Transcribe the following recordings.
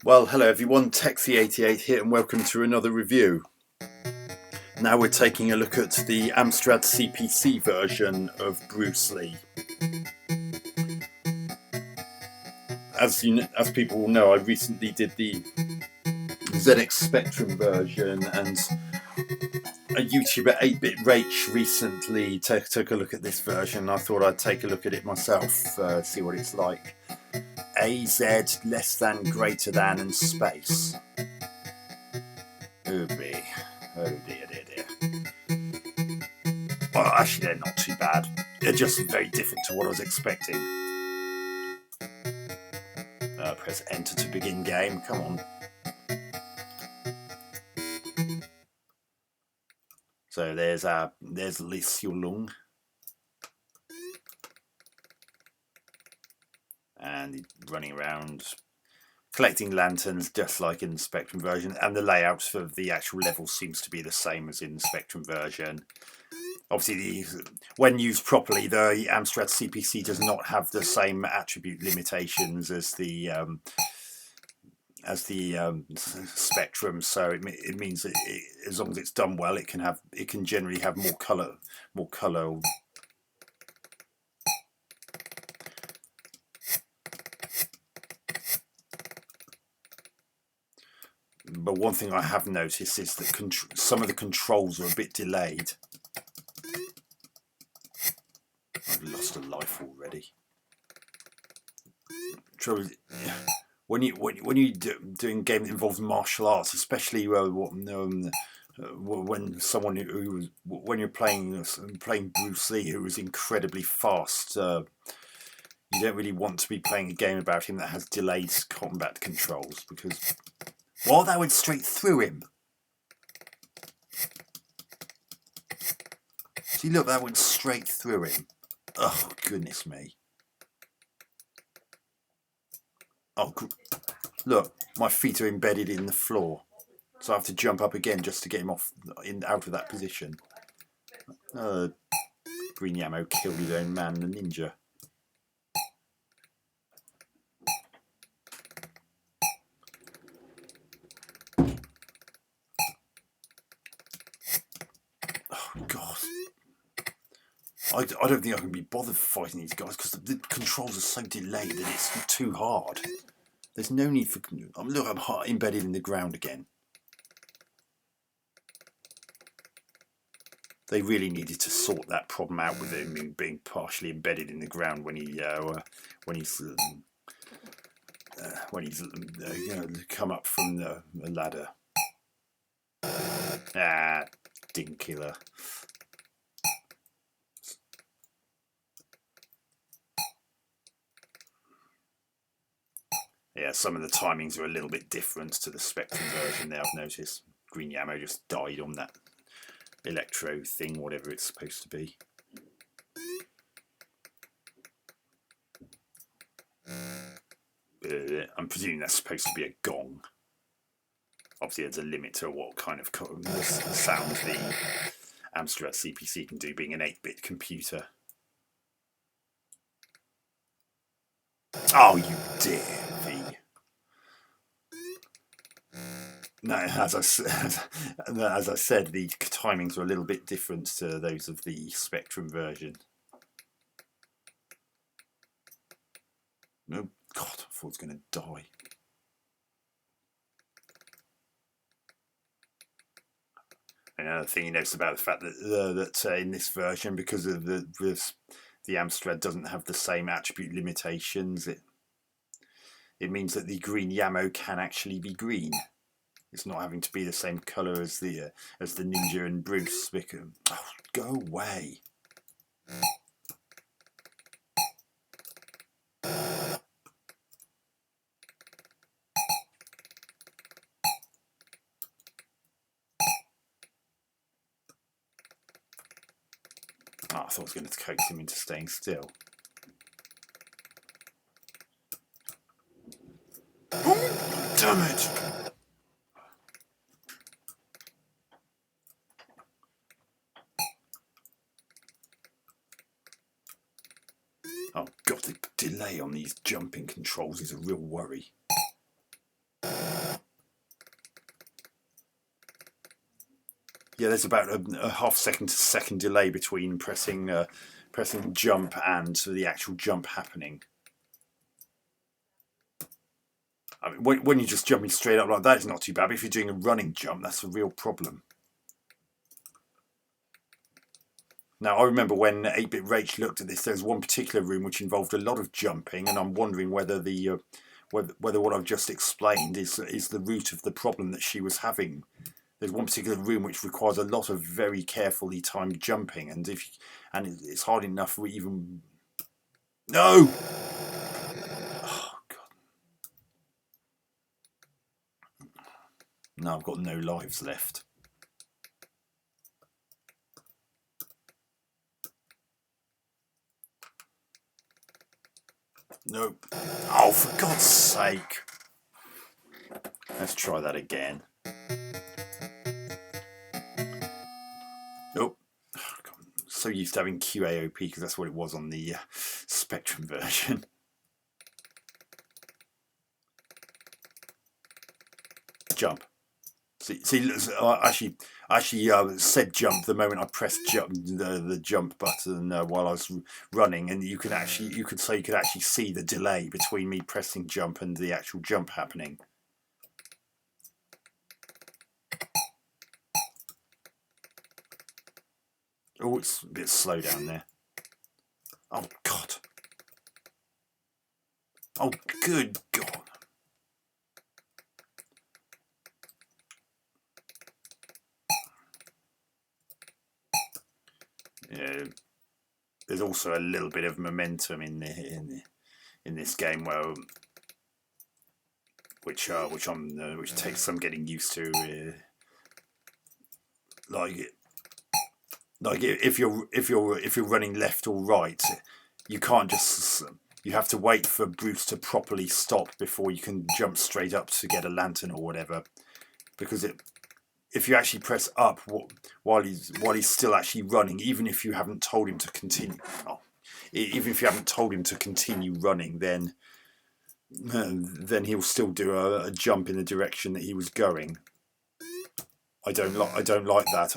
Well, hello everyone, Texie88 here and welcome to another review. Now we're taking a look at the Amstrad CPC version of Bruce Lee. As people will know, I recently did the ZX Spectrum version, and a YouTuber 8-Bit Rach recently took a look at this version. I thought I'd take a look at it myself, see what it's like. AZ less than greater than and space. Oh dear. Well, actually, they're not too bad. They're just very different to what I was expecting. Press enter to begin game. Come on. So there's Li Xiulong, and he's running around collecting lanterns, just like in the Spectrum version. And the layouts for the actual level seems to be the same as in the Spectrum version. Obviously, when used properly, the Amstrad CPC does not have the same attribute limitations as the Spectrum, so it means that as long as it's done well, it can generally have more color. But one thing I have noticed is that some of the controls are a bit delayed. I've lost a life already. Trouble, when you're doing a game that involves martial arts, especially when you're playing Bruce Lee, who is incredibly fast, you don't really want to be playing a game about him that has delayed combat controls, because that went straight through him. See, look, that went straight through him. Oh, goodness me. Oh, look, my feet are embedded in the floor, so I have to jump up again just to get him out of that position. Green Yamo killed his own man, the ninja. Oh, God. I don't think I can be bothered fighting these guys because the controls are so delayed that it's too hard. There's no need for... Look, I'm embedded in the ground again. They really needed to sort that problem out with him being partially embedded in the ground when he's come up from the ladder. Didn't kill her. Yeah, some of the timings are a little bit different to the Spectrum version there, I've noticed. Green Yamo just died on that electro thing, whatever it's supposed to be. I'm presuming that's supposed to be a gong. Obviously, there's a limit to what kind of sound the Amstrad CPC can do, being an 8-bit computer. Oh, you dare, V. No, as I said, the timings are a little bit different to those of the Spectrum version. No, God, I thought I was going to die. Another thing you notice about the fact that in this version, because of the Amstrad doesn't have the same attribute limitations, it means that the Green Yamo can actually be green. It's not having to be the same colour as the ninja and Bruce. Oh, go away. Oh, I thought I was going to coax him into staying still. Oh, damn it! Oh God, the delay on these jumping controls is a real worry. Yeah, there's about a half second to second delay between pressing jump and the actual jump happening. I mean, when you're just jumping straight up like that, it's not too bad. But if you're doing a running jump, that's a real problem. Now, I remember when 8-Bit Rach looked at this, there was one particular room which involved a lot of jumping, and I'm wondering whether whether what I've just explained is the root of the problem that she was having. There's one particular room which requires a lot of very carefully timed jumping, and it's hard enough for even. No. Oh God. No, I've got no lives left. Nope. Oh, for God's sake. Let's try that again. Nope. Oh, I'm so used to having QAOP because that's what it was on the Spectrum version. Jump. See, I actually said jump the moment I pressed jump the jump button while I was running, and you could actually see the delay between me pressing jump and the actual jump happening. Oh, it's a bit slow down there. Oh God. Oh, good God. Yeah, there's also a little bit of momentum in this game, which takes some getting used to. Like if you're running left or right, you can't just. You have to wait for Bruce to properly stop before you can jump straight up to get a lantern or whatever, because if you actually press up while he's still actually running, even if you haven't told him to continue, running, then he'll still do a jump in the direction that he was going. I don't like that.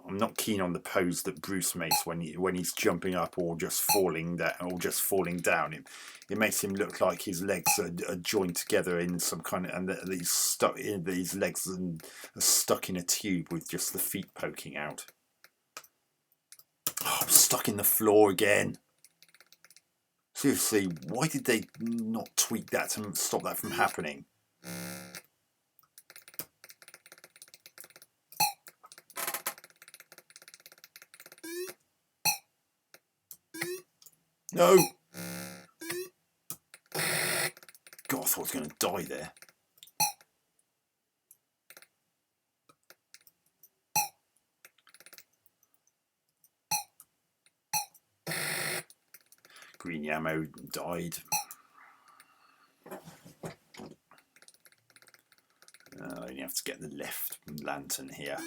I'm not keen on the pose that Bruce makes when he's jumping up or just falling down. It makes him look like his legs are joined together in some kind of, and these legs are stuck in a tube with just the feet poking out. Oh, I'm stuck in the floor again. Seriously, why did they not tweak that to stop that from happening? No! God, I thought I was going to die there. Green Yamo died. I only have to get the left lantern here.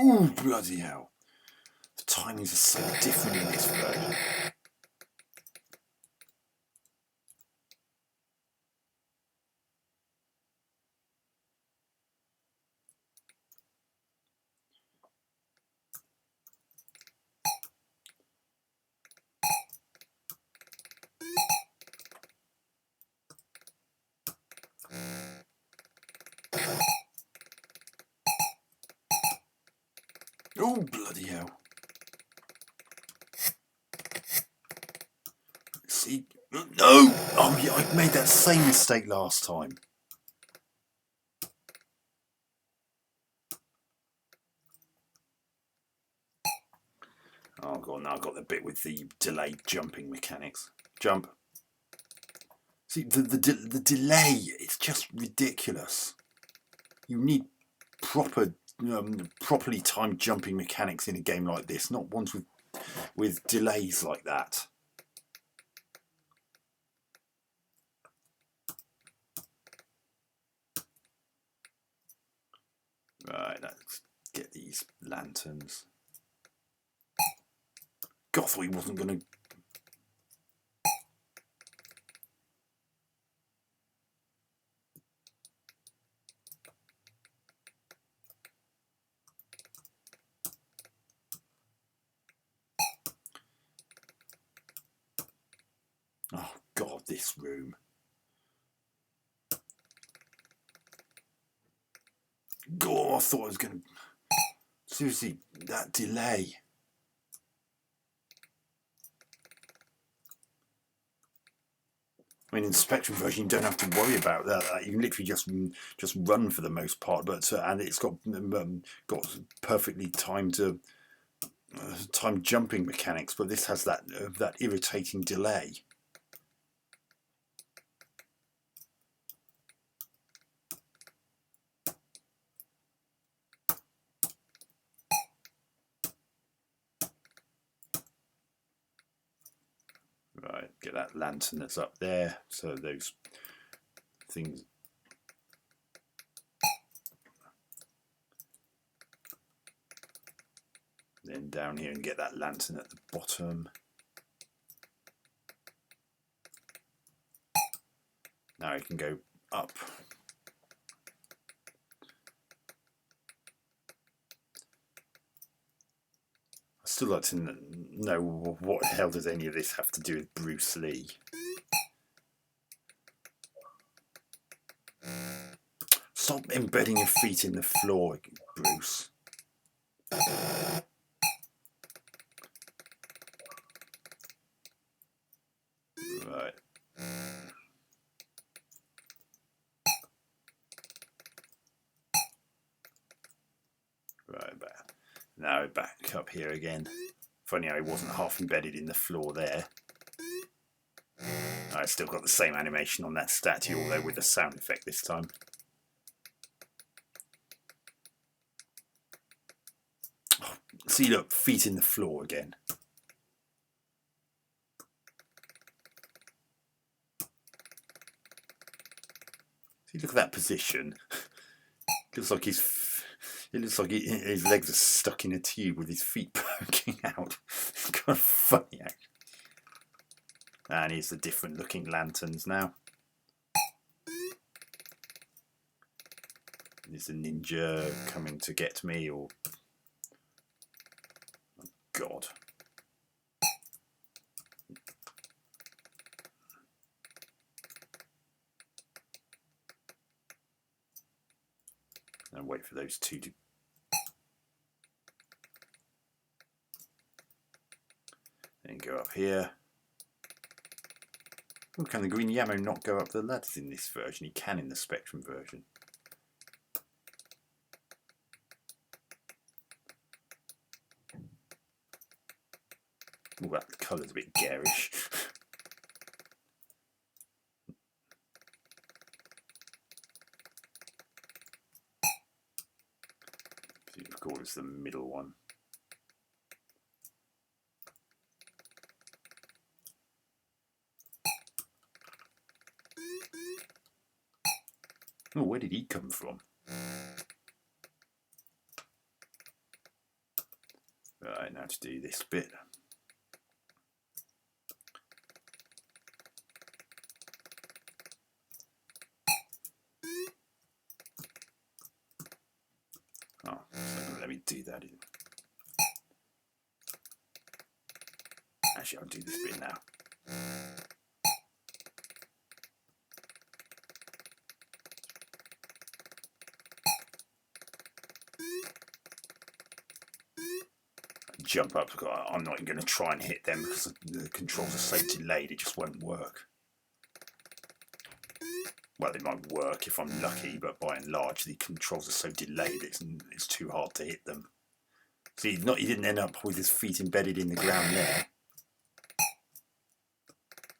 Ooh, bloody hell. The timings are so different in this version. Oh, bloody hell. See? No! Oh, yeah, I made that same mistake last time. Oh, God, now I've got the bit with the delayed jumping mechanics. Jump. See, the delay, it's just ridiculous. You need properly timed jumping mechanics in a game like this, not ones with delays like that. Right, let's get these lanterns. God, I thought he wasn't going to... Oh, God, this room. God, I thought I was going to... Seriously, that delay. I mean, in the Spectrum version, you don't have to worry about that. You can literally just run for the most part, but and it's got perfectly timed jumping mechanics. But this has that irritating delay. Right, get that lantern that's up there. So those things. Then down here and get that lantern at the bottom. Now you can go up. I'd still like to know what the hell does any of this have to do with Bruce Lee? Stop embedding your feet in the floor, Bruce. Right. Right, back. Now back up here again. Funny how it wasn't half embedded in the floor there. I still got the same animation on that statue, although with a sound effect this time. Oh, see, look, feet in the floor again. See, look at that position. Looks like it looks like his legs are stuck in a tube with his feet poking out. It's kind of funny, actually. And here's the different looking lanterns now. There's a ninja coming to get me, or... Oh, God. And wait for those two to... Then go up here. Oh, can the green Yamo not go up the ladders in this version? He can in the Spectrum version. Oh, that colour's a bit garish. Of course, it's the middle one. Oh, where did he come from? Right, now to do this bit. Oh, so let me do that in. Actually, I'll do this bit now. Jump up. I'm not even going to try and hit them because the controls are so delayed, it just won't work. Well, they might work if I'm lucky, but by and large, the controls are so delayed, it's too hard to hit them. See, he didn't end up with his feet embedded in the ground there.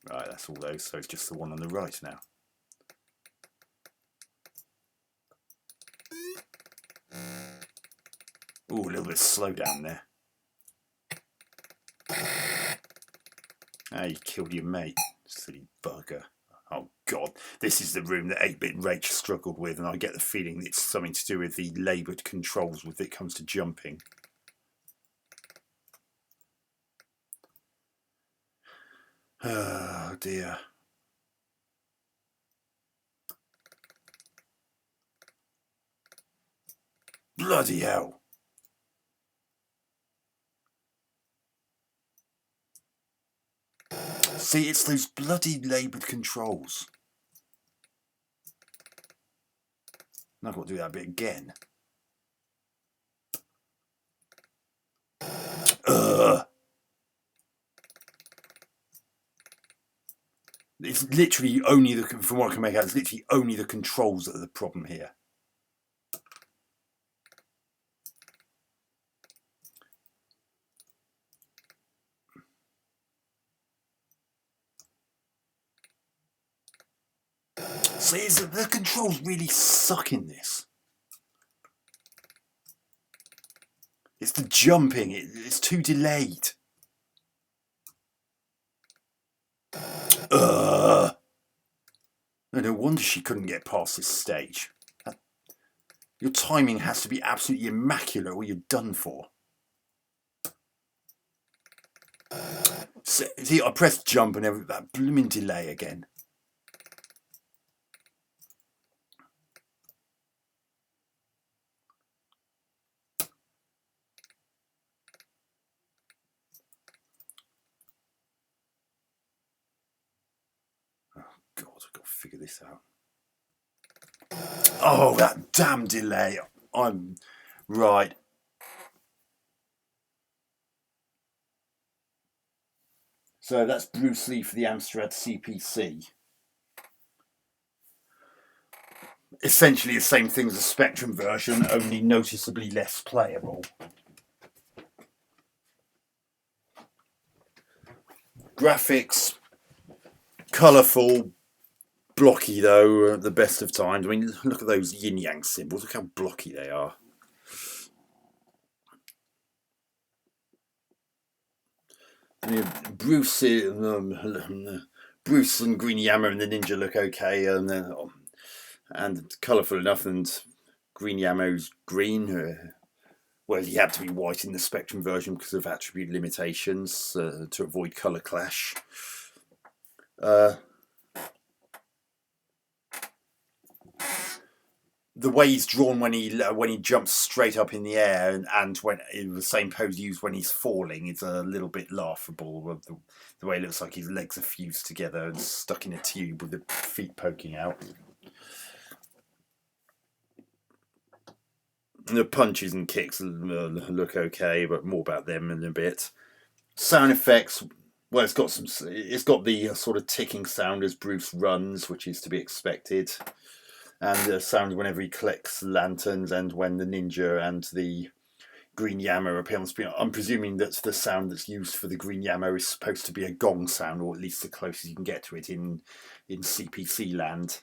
Right, that's all those, so it's just the one on the right now. Ooh, a little bit slow down there. Ah, you killed your mate, silly bugger. Oh God, this is the room that 8-bit Rach struggled with, and I get the feeling it's something to do with the laboured controls when it comes to jumping. Oh dear. Bloody hell. See, it's those bloody laboured controls. I've got to do that bit again. Ugh. It's literally only the, from what I can make out, it's literally only the controls that are the problem here. See, the controls really suck in this. It's the jumping, it's too delayed. Ugh. No wonder she couldn't get past this stage. Your timing has to be absolutely immaculate or you're done for. See, I pressed jump and that blooming delay again. Oh God, I've got to figure this out. Oh, that damn delay. I'm right. So that's Bruce Lee for the Amstrad CPC. Essentially the same thing as the Spectrum version, only noticeably less playable. Graphics, colourful, blocky though, at the best of times. I mean, look at those yin-yang symbols, look how blocky they are. I mean, Bruce and Green Yammer and the Ninja look okay, and colourful enough, and Green Yammer's green, whereas he had to be white in the Spectrum version because of attribute limitations to avoid colour clash. The way he's drawn when he jumps straight up in the air and when in the same pose used when he's falling is a little bit laughable. The way it looks like his legs are fused together and stuck in a tube with the feet poking out. The punches and kicks look okay, but more about them in a bit. Sound effects. Well, it's got the sort of ticking sound as Bruce runs, which is to be expected. And the sound whenever he collects lanterns and when the ninja and the Green Yammer appear on screen. I'm presuming that the sound that's used for the Green Yammer is supposed to be a gong sound, or at least the closest you can get to it in CPC land.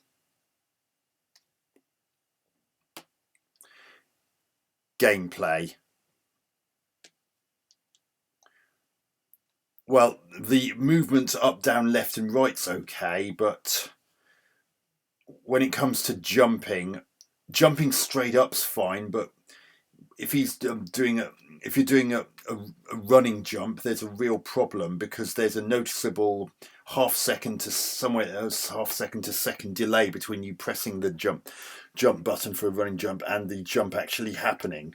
Gameplay. Well, the movement up, down, left and right's okay, but when it comes to jumping straight up's fine, but if he's if you're doing a running jump, there's a real problem because there's a noticeable half second to second delay between you pressing the jump button for a running jump and the jump actually happening,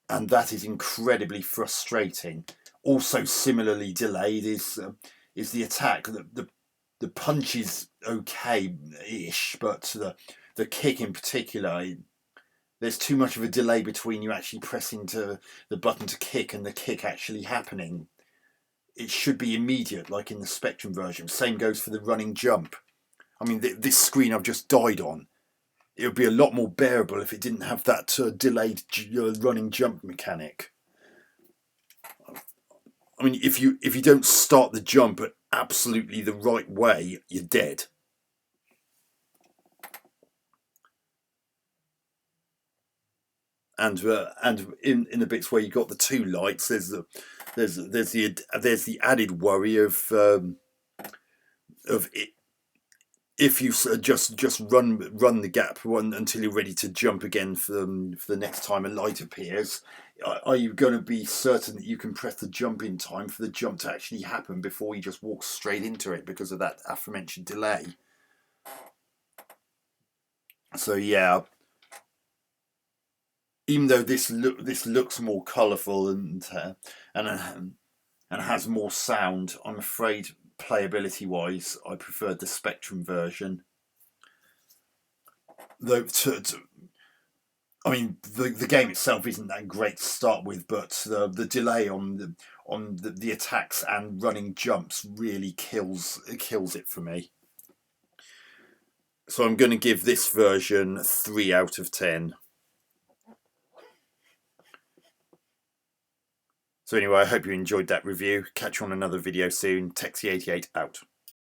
and that is incredibly frustrating. Also, similarly delayed is the attack. The punch is okay-ish, but the kick in particular, there's too much of a delay between you actually pressing the button to kick and the kick actually happening. It should be immediate, like in the Spectrum version. Same goes for the running jump. I mean, this screen I've just died on, it would be a lot more bearable if it didn't have that delayed running jump mechanic. I mean, if you don't start the jump at absolutely the right way, you're dead. And in the bits where you got the two lights, there's the added worry of of it. If you just run the gap one until you're ready to jump again for the next time a light appears, are you going to be certain that you can press the jump in time for the jump to actually happen before you just walk straight into it because of that aforementioned delay? So yeah, even though this looks more colourful and has more sound, I'm afraid playability wise, I preferred the Spectrum version. Though I mean, the game itself isn't that great to start with, but the delay on the attacks and running jumps really kills it for me. So I'm going to give this version 3 out of 10. So anyway, I hope you enjoyed that review. Catch you on another video soon. Texie88 out.